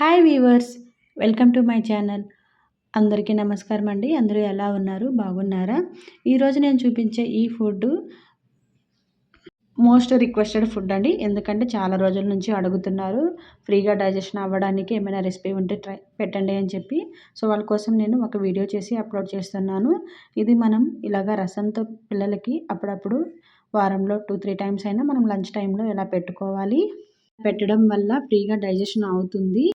Hi weavers, welcome to my channel. అందరికీ నమస్కారం అండి. అందరూ ఎలా ఉన్నారు? బాగున్నారా? ఈరోజు నేను చూపించే ఈ ఫుడ్ మోస్ట్ రిక్వెస్టెడ్ ఫుడ్ అండి. ఎందుకంటే చాలా రోజుల నుంచి అడుగుతున్నారు, ఫ్రీగా డైజెషన్ అవ్వడానికి ఏమైనా రెసిపీ ఉంటే పెట్టండి అని చెప్పి. సో వాళ్ళ కోసం నేను ఒక వీడియో చేసి అప్లోడ్ చేస్తున్నాను. ఇది మనం ఇలాగా రసంతో పిల్లలకి అప్పుడప్పుడు వారంలో 2-3 టైమ్స్ అయినా మనం లంచ్ టైంలో ఎలా పెట్టుకోవాలి. పెట్టడం వల్ల ఫ్రీగా డైజెషన్ అవుతుంది.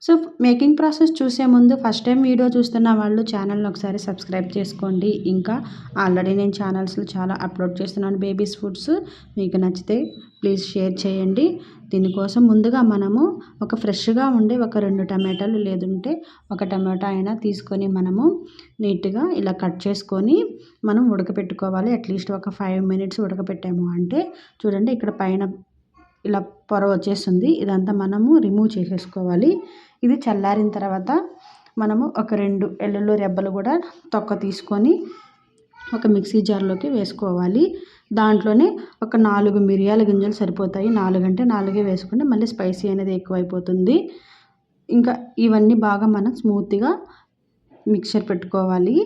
సో మేకింగ్ ప్రాసెస్ చూసే ముందు ఫస్ట్ టైం వీడియో చూస్తున్న వాళ్ళు ఛానల్ని ఒకసారి సబ్స్క్రైబ్ చేసుకోండి. ఇంకా ఆల్రెడీ నేను ఛానల్స్లో చాలా అప్లోడ్ చేస్తున్నాను బేబీస్ ఫుడ్స్. మీకు నచ్చితే ప్లీజ్ షేర్ చేయండి. దీనికోసం ముందుగా మనము ఒక ఫ్రెష్గా ఉండే ఒక 2 టమాటాలు లేదంటే ఒక టమాటా అయినా తీసుకొని మనము నీట్గా ఇలా కట్ చేసుకొని మనం ఉడకపెట్టుకోవాలి. అట్లీస్ట్ ఒక 5 మినిట్స్ ఉడకపెట్టాము అంటే చూడండి, ఇక్కడ పైన ఇలా పొర వచ్చేస్తుంది. ఇదంతా మనము రిమూవ్ చేసేసుకోవాలి. ఇది చల్లారిన తర్వాత మనము ఒక 2 వెల్లుల్లి రెబ్బలు కూడా తొక్క తీసుకొని ఒక మిక్సీ జార్లోకి వేసుకోవాలి. దాంట్లోనే ఒక 4 మిరియాల గింజలు సరిపోతాయి. 4 అంటే 4 వేసుకుంటే మళ్ళీ స్పైసీ అనేది ఎక్కువైపోతుంది. ఇంకా ఇవన్నీ బాగా మనం స్మూత్గా మిక్చర్ పెట్టుకోవాలి.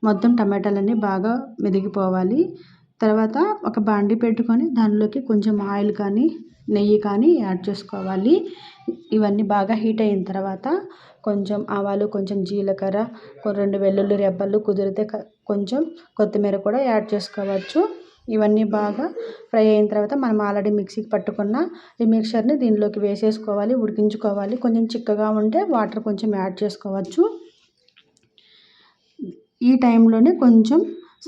మొత్తం టమాటాలన్నీ బాగా మెదిగిపోవాలి. తర్వాత ఒక బాండి పెట్టుకొని దానిలోకి కొంచెం ఆయిల్ కానీ నెయ్యి కానీ యాడ్ చేసుకోవాలి. ఇవన్నీ బాగా హీట్ అయిన తర్వాత కొంచెం ఆవాలు, కొంచెం జీలకర్ర, 2 వెల్లుల్లి రెబ్బలు, కుదిరితే కొంచెం కొత్తిమీర కూడా యాడ్ చేసుకోవచ్చు. ఇవన్నీ బాగా ఫ్రై అయిన తర్వాత మనం ఆల్రెడీ మిక్సీకి పట్టుకున్న ఈ మిక్చర్ని దీనిలోకి వేసేసుకోవాలి, ఉడికించుకోవాలి. కొంచెం చిక్కగా ఉంటే వాటర్ కొంచెం యాడ్ చేసుకోవచ్చు. ఈ టైంలోనే కొంచెం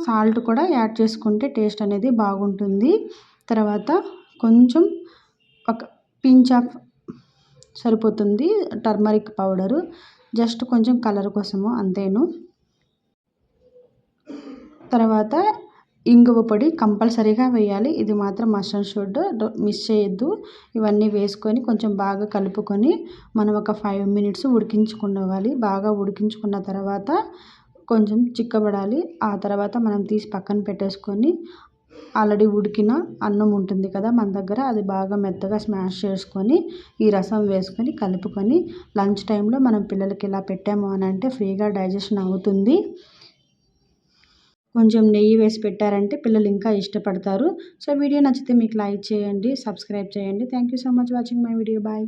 సాల్ట్ కూడా యాడ్ చేసుకుంటే టేస్ట్ అనేది బాగుంటుంది. తర్వాత కొంచెం ఒక పించ్ ఆఫ్ సరిపోతుంది టర్మరిక్ పౌడరు, జస్ట్ కొంచెం కలర్ కోసము అంతేను. తర్వాత ఇంగువ పొడి కంపల్సరీగా వేయాలి. ఇది మాత్రం మస్ట్ అండ్ షుడ్, మిస్ చేయొద్దు. ఇవన్నీ వేసుకొని కొంచెం బాగా కలుపుకొని మనం ఒక 5 మినిట్స్ ఉడికించుకోవాలి. బాగా ఉడికించుకున్న తర్వాత కొంచెం చిక్కబడాలి. ఆ తర్వాత మనం తీసి పక్కన పెట్టేసుకొని ఆల్రెడీ ఉడికిన అన్నం ఉంటుంది కదా మన దగ్గర, అది బాగా మెత్తగా స్మాష్ చేసుకొని ఈ రసం వేసుకొని కలుపుకొని లంచ్ టైంలో మనం పిల్లలకి ఇలా పెట్టాము అని అంటే ఫ్రీగా డైజెషన్ అవుతుంది. కొంచెం నెయ్యి వేసి పెట్టారంటే పిల్లలు ఇంకా ఇష్టపడతారు. సో వీడియో నచ్చితే మీకు లైక్ చేయండి, సబ్స్క్రైబ్ చేయండి. Thank you so much watching my video. Bye.